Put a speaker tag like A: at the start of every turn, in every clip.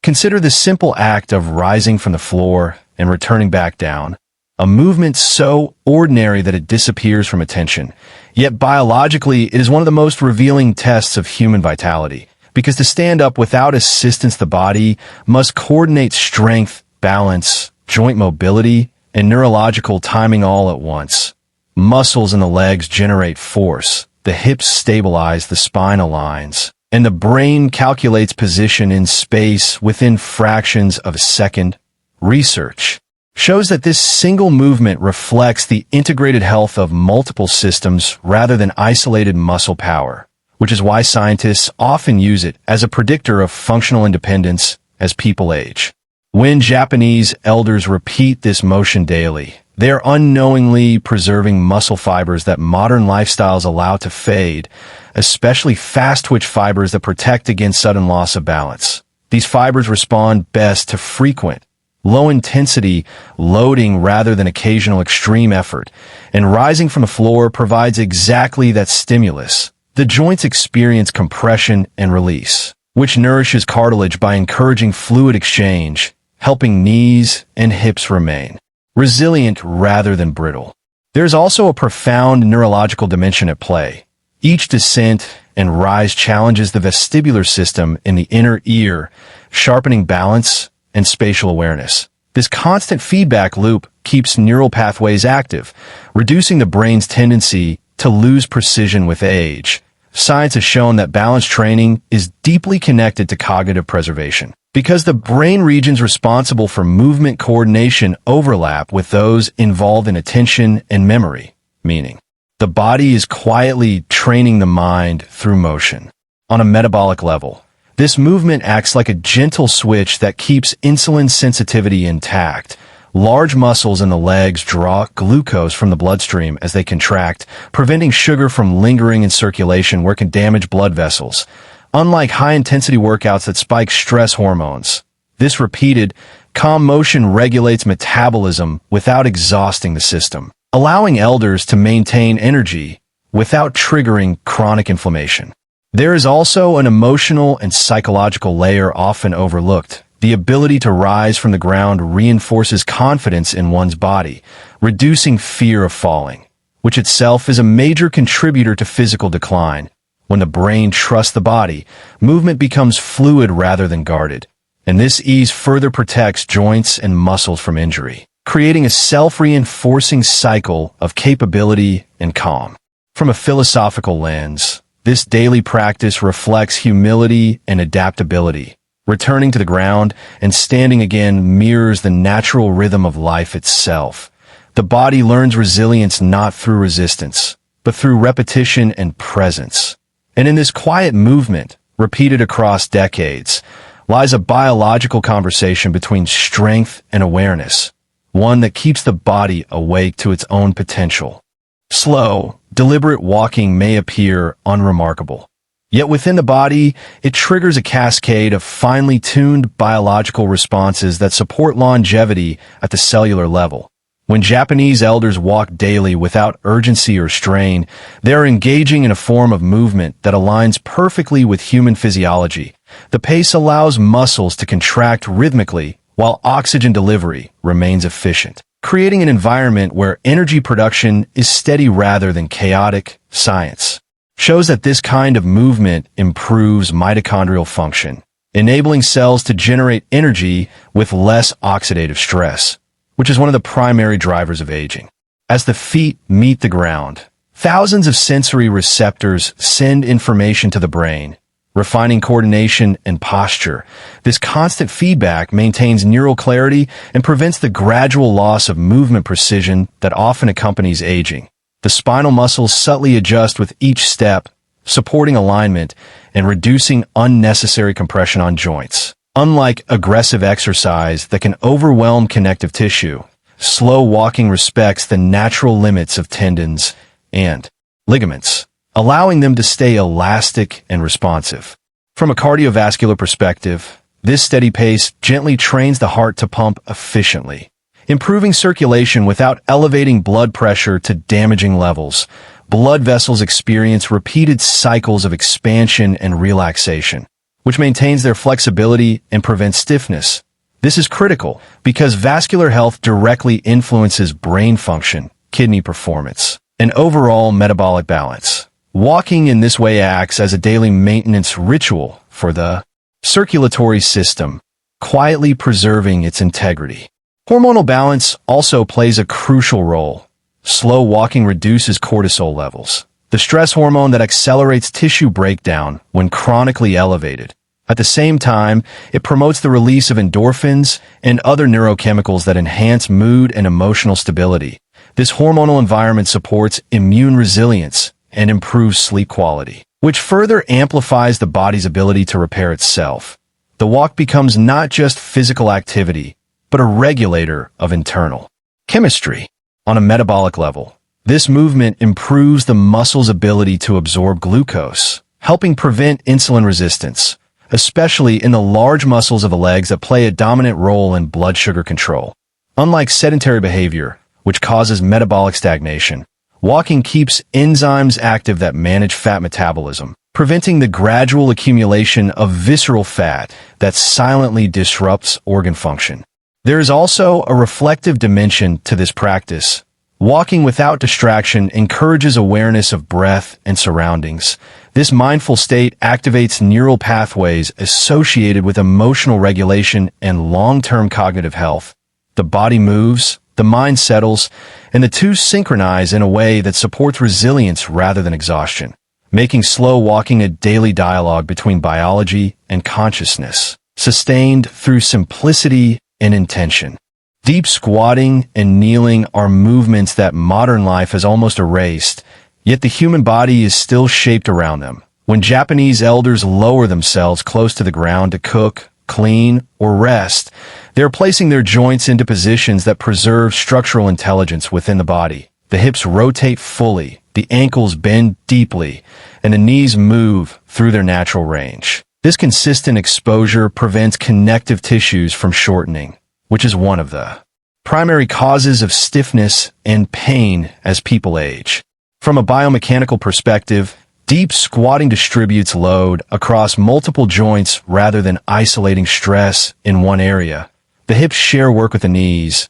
A: Consider the simple act of rising from the floor and returning back down, a movement so ordinary that it disappears from attention. Yet biologically, it is one of the most revealing tests of human vitality, because to stand up without assistance, the body must coordinate strength, balance, joint mobility, and neurological timing all at once. Muscles in the legs generate force, the hips stabilize, the spine aligns, and the brain calculates position in space within fractions of a second. Research shows that this single movement reflects the integrated health of multiple systems rather than isolated muscle power, which is why scientists often use it as a predictor of functional independence as people age. When Japanese elders repeat this motion daily, they are unknowingly preserving muscle fibers that modern lifestyles allow to fade, especially fast-twitch fibers that protect against sudden loss of balance. These fibers respond best to frequent, low-intensity loading rather than occasional extreme effort, and rising from the floor provides exactly that stimulus. The joints experience compression and release, which nourishes cartilage by encouraging fluid exchange, helping knees and hips remain resilient rather than brittle. There's also a profound neurological dimension at play. Each descent and rise challenges the vestibular system in the inner ear, sharpening balance and spatial awareness. This constant feedback loop keeps neural pathways active, reducing the brain's tendency to lose precision with age. Science has shown that balance training is deeply connected to cognitive preservation, because the brain regions responsible for movement coordination overlap with those involved in attention and memory, meaning the body is quietly training the mind through motion. On a metabolic level, this movement acts like a gentle switch that keeps insulin sensitivity intact. Large muscles in the legs draw glucose from the bloodstream as they contract, preventing sugar from lingering in circulation where it can damage blood vessels. Unlike high-intensity workouts that spike stress hormones, this repeated, calm motion regulates metabolism without exhausting the system, allowing elders to maintain energy without triggering chronic inflammation. There is also an emotional and psychological layer often overlooked. The ability to rise from the ground reinforces confidence in one's body, reducing fear of falling, which itself is a major contributor to physical decline. When the brain trusts the body, movement becomes fluid rather than guarded, and this ease further protects joints and muscles from injury, creating a self-reinforcing cycle of capability and calm. From a philosophical lens, this daily practice reflects humility and adaptability. Returning to the ground and standing again mirrors the natural rhythm of life itself. The body learns resilience not through resistance, but through repetition and presence. And in this quiet movement, repeated across decades, lies a biological conversation between strength and awareness, one that keeps the body awake to its own potential. Slow, deliberate walking may appear unremarkable. Yet within the body, it triggers a cascade of finely tuned biological responses that support longevity at the cellular level. When Japanese elders walk daily without urgency or strain, they are engaging in a form of movement that aligns perfectly with human physiology. The pace allows muscles to contract rhythmically while oxygen delivery remains efficient, creating an environment where energy production is steady rather than chaotic. Science shows that this kind of movement improves mitochondrial function, enabling cells to generate energy with less oxidative stress, which is one of the primary drivers of aging. As the feet meet the ground, thousands of sensory receptors send information to the brain, refining coordination and posture. This constant feedback maintains neural clarity and prevents the gradual loss of movement precision that often accompanies aging. The spinal muscles subtly adjust with each step, supporting alignment and reducing unnecessary compression on joints. Unlike aggressive exercise that can overwhelm connective tissue, slow walking respects the natural limits of tendons and ligaments, allowing them to stay elastic and responsive. From a cardiovascular perspective, this steady pace gently trains the heart to pump efficiently, improving circulation without elevating blood pressure to damaging levels. Blood vessels experience repeated cycles of expansion and relaxation, which maintains their flexibility and prevents stiffness. This is critical because vascular health directly influences brain function, kidney performance, and overall metabolic balance. Walking in this way acts as a daily maintenance ritual for the circulatory system, quietly preserving its integrity. Hormonal balance also plays a crucial role. Slow walking reduces cortisol levels, the stress hormone that accelerates tissue breakdown when chronically elevated. At the same time, it promotes the release of endorphins and other neurochemicals that enhance mood and emotional stability. This hormonal environment supports immune resilience and improves sleep quality, which further amplifies the body's ability to repair itself. The walk becomes not just physical activity, but a regulator of internal chemistry. On a metabolic level, this movement improves the muscle's ability to absorb glucose, helping prevent insulin resistance, especially in the large muscles of the legs that play a dominant role in blood sugar control. Unlike sedentary behavior, which causes metabolic stagnation, walking keeps enzymes active that manage fat metabolism, preventing the gradual accumulation of visceral fat that silently disrupts organ function. There is also a reflective dimension to this practice. Walking without distraction encourages awareness of breath and surroundings. This mindful state activates neural pathways associated with emotional regulation and long-term cognitive health. The body moves, the mind settles, and the two synchronize in a way that supports resilience rather than exhaustion, making slow walking a daily dialogue between biology and consciousness, sustained through simplicity and intention. Deep squatting and kneeling are movements that modern life has almost erased, yet the human body is still shaped around them. When Japanese elders lower themselves close to the ground to cook, clean, or rest, they are placing their joints into positions that preserve structural intelligence within the body. The hips rotate fully, the ankles bend deeply, and the knees move through their natural range. This consistent exposure prevents connective tissues from shortening, which is one of the primary causes of stiffness and pain as people age. From a biomechanical perspective, deep squatting distributes load across multiple joints rather than isolating stress in one area. The hips share work with the knees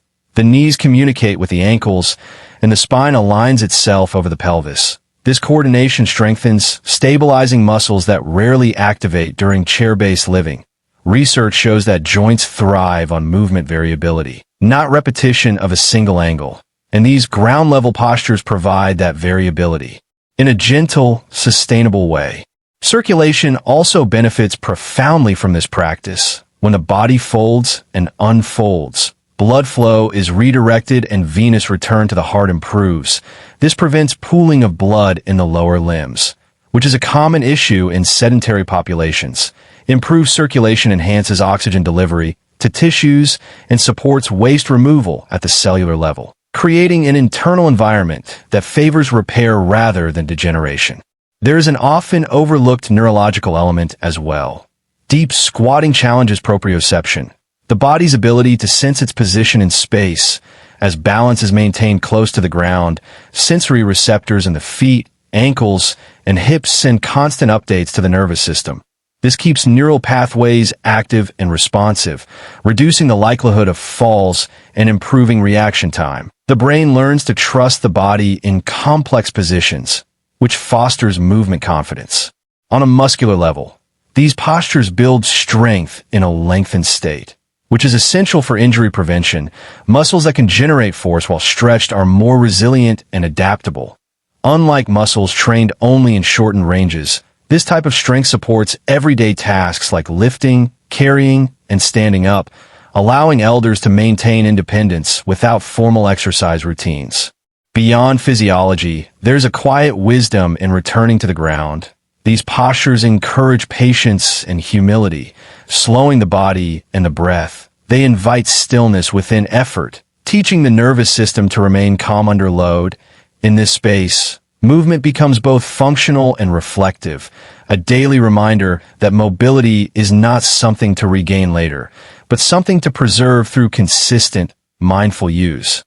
A: communicate with the ankles, and the spine aligns itself over the pelvis. This coordination strengthens, stabilizing muscles that rarely activate during chair-based living. Research shows that joints thrive on movement variability, not repetition of a single angle, and these ground-level postures provide that variability in a gentle, sustainable way. Circulation also benefits profoundly from this practice. When the body folds and unfolds, blood flow is redirected and venous return to the heart improves. This prevents pooling of blood in the lower limbs, which is a common issue in sedentary populations. Improved circulation enhances oxygen delivery to tissues and supports waste removal at the cellular level, creating an internal environment that favors repair rather than degeneration. There is an often overlooked neurological element as well. Deep squatting challenges proprioception, the body's ability to sense its position in space. As balance is maintained close to the ground, sensory receptors in the feet, ankles, and hips send constant updates to the nervous system. This keeps neural pathways active and responsive, reducing the likelihood of falls and improving reaction time. The brain learns to trust the body in complex positions, which fosters movement confidence. On a muscular level, these postures build strength in a lengthened state, which is essential for injury prevention. Muscles that can generate force while stretched are more resilient and adaptable. Unlike muscles trained only in shortened ranges, this type of strength supports everyday tasks like lifting, carrying, and standing up, allowing elders to maintain independence without formal exercise routines. Beyond physiology, there's a quiet wisdom in returning to the ground. These postures encourage patience and humility, slowing the body and the breath. They invite stillness within effort, teaching the nervous system to remain calm under load. In this space, movement becomes both functional and reflective, a daily reminder that mobility is not something to regain later, but something to preserve through consistent, mindful use.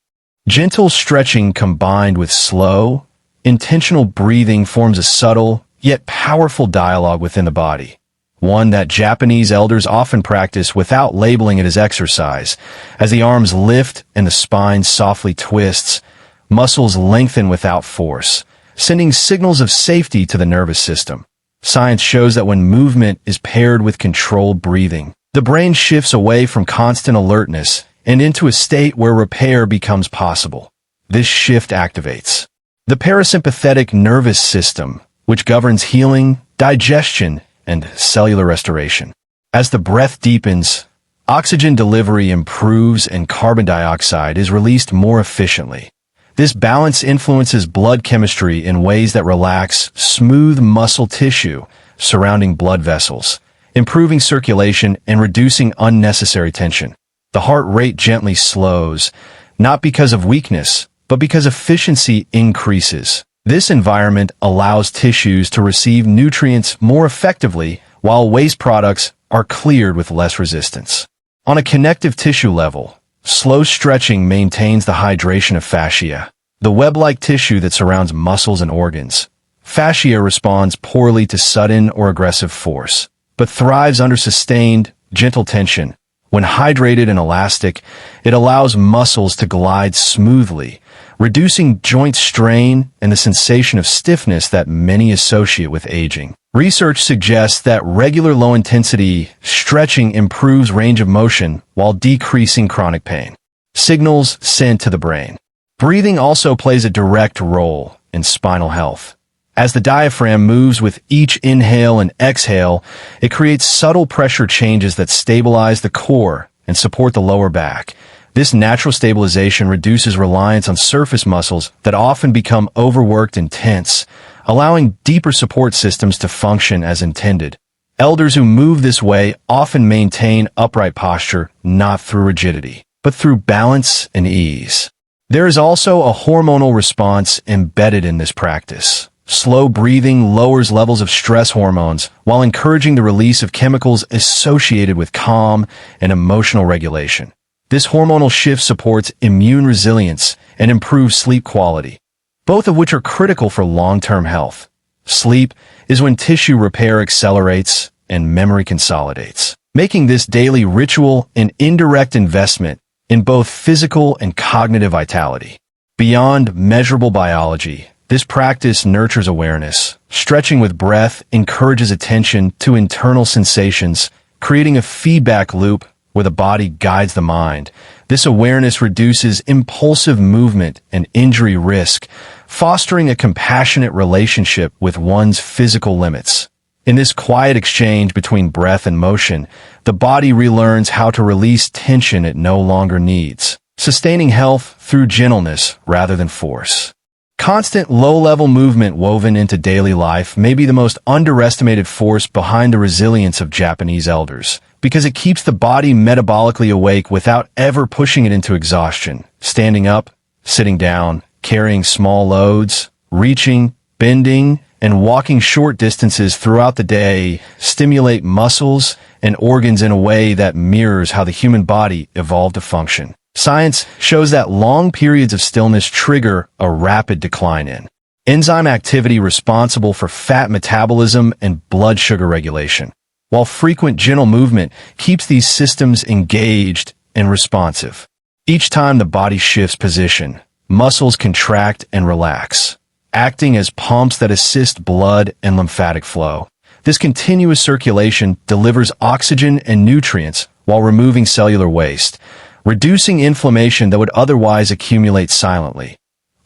A: Gentle stretching combined with slow, intentional breathing forms a subtle, yet powerful dialogue within the body. one that Japanese elders often practice without labeling it as exercise. As the arms lift and the spine softly twists, muscles lengthen without force, sending signals of safety to the nervous system. Science shows that when movement is paired with controlled breathing, the brain shifts away from constant alertness and into a state where repair becomes possible. This shift activates the parasympathetic nervous system, which governs healing, digestion, and cellular restoration. As the breath deepens, oxygen delivery improves and carbon dioxide is released more efficiently. This balance influences blood chemistry in ways that relax smooth muscle tissue surrounding blood vessels, improving circulation and reducing unnecessary tension. The heart rate gently slows, not because of weakness, but because efficiency increases. This environment allows tissues to receive nutrients more effectively, while waste products are cleared with less resistance. On a connective tissue level, slow stretching maintains the hydration of fascia, the web-like tissue that surrounds muscles and organs. Fascia responds poorly to sudden or aggressive force, but thrives under sustained, gentle tension. When hydrated and elastic, it allows muscles to glide smoothly, reducing joint strain and the sensation of stiffness that many associate with aging. Research suggests that regular low-intensity stretching improves range of motion while decreasing chronic pain. Signals sent to the brain. Breathing also plays a direct role in spinal health. As the diaphragm moves with each inhale and exhale, it creates subtle pressure changes that stabilize the core and support the lower back. This natural stabilization reduces reliance on surface muscles that often become overworked and tense, allowing deeper support systems to function as intended. Elders who move this way often maintain upright posture, not through rigidity, but through balance and ease. There is also a hormonal response embedded in this practice. Slow breathing lowers levels of stress hormones while encouraging the release of chemicals associated with calm and emotional regulation. This hormonal shift supports immune resilience and improves sleep quality, both of which are critical for long-term health. Sleep is when tissue repair accelerates and memory consolidates, making this daily ritual an indirect investment in both physical and cognitive vitality. Beyond measurable biology, this practice nurtures awareness. Stretching with breath encourages attention to internal sensations, creating a feedback loop where the body guides the mind. This awareness reduces impulsive movement and injury risk, fostering a compassionate relationship with one's physical limits. In this quiet exchange between breath and motion, the body relearns how to release tension it no longer needs, sustaining health through gentleness rather than force. Constant low-level movement woven into daily life may be the most underestimated force behind the resilience of Japanese elders, because it keeps the body metabolically awake without ever pushing it into exhaustion. Standing up, sitting down, carrying small loads, reaching, bending, and walking short distances throughout the day stimulate muscles and organs in a way that mirrors how the human body evolved to function. Science shows that long periods of stillness trigger a rapid decline in enzyme activity responsible for fat metabolism and blood sugar regulation, while frequent gentle movement keeps these systems engaged and responsive. Each time the body shifts position, muscles contract and relax, acting as pumps that assist blood and lymphatic flow. This continuous circulation delivers oxygen and nutrients while removing cellular waste, reducing inflammation that would otherwise accumulate silently.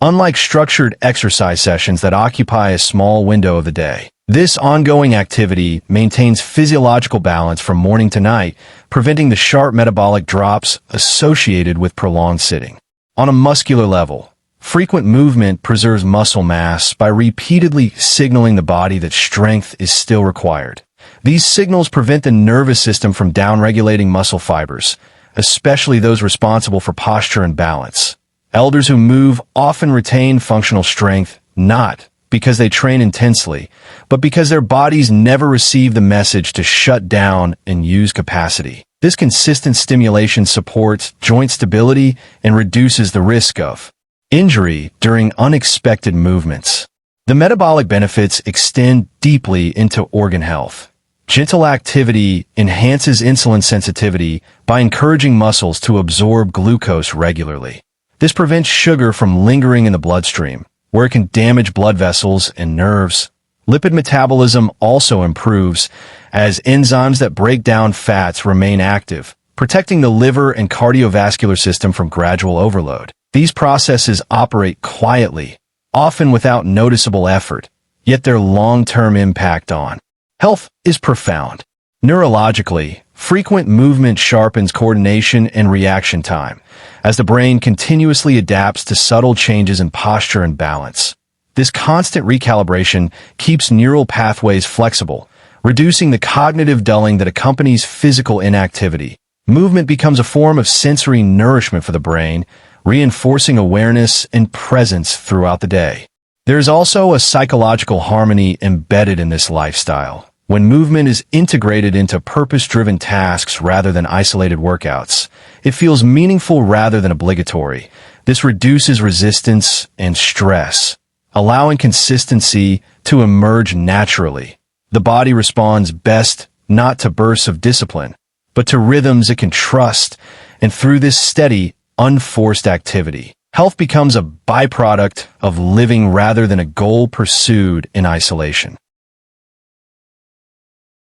A: Unlike structured exercise sessions that occupy a small window of the day, this ongoing activity maintains physiological balance from morning to night, preventing the sharp metabolic drops associated with prolonged sitting. On a muscular level, frequent movement preserves muscle mass by repeatedly signaling the body that strength is still required. These signals prevent the nervous system from downregulating muscle fibers, especially those responsible for posture and balance. Elders who move often retain functional strength, not because they train intensely, but because their bodies never receive the message to shut down and use capacity. This consistent stimulation supports joint stability and reduces the risk of injury during unexpected movements. The metabolic benefits extend deeply into organ health. Gentle activity enhances insulin sensitivity by encouraging muscles to absorb glucose regularly. This prevents sugar from lingering in the bloodstream, where it can damage blood vessels and nerves. Lipid metabolism also improves as enzymes that break down fats remain active, protecting the liver and cardiovascular system from gradual overload. These processes operate quietly, often without noticeable effort, yet their long-term impact on health is profound. Neurologically, frequent movement sharpens coordination and reaction time, as the brain continuously adapts to subtle changes in posture and balance. This constant recalibration keeps neural pathways flexible, reducing the cognitive dulling that accompanies physical inactivity. Movement becomes a form of sensory nourishment for the brain, reinforcing awareness and presence throughout the day. There is also a psychological harmony embedded in this lifestyle. When movement is integrated into purpose-driven tasks rather than isolated workouts, it feels meaningful rather than obligatory. This reduces resistance and stress, allowing consistency to emerge naturally. The body responds best not to bursts of discipline, but to rhythms it can trust, and through this steady, unforced activity, health becomes a byproduct of living rather than a goal pursued in isolation.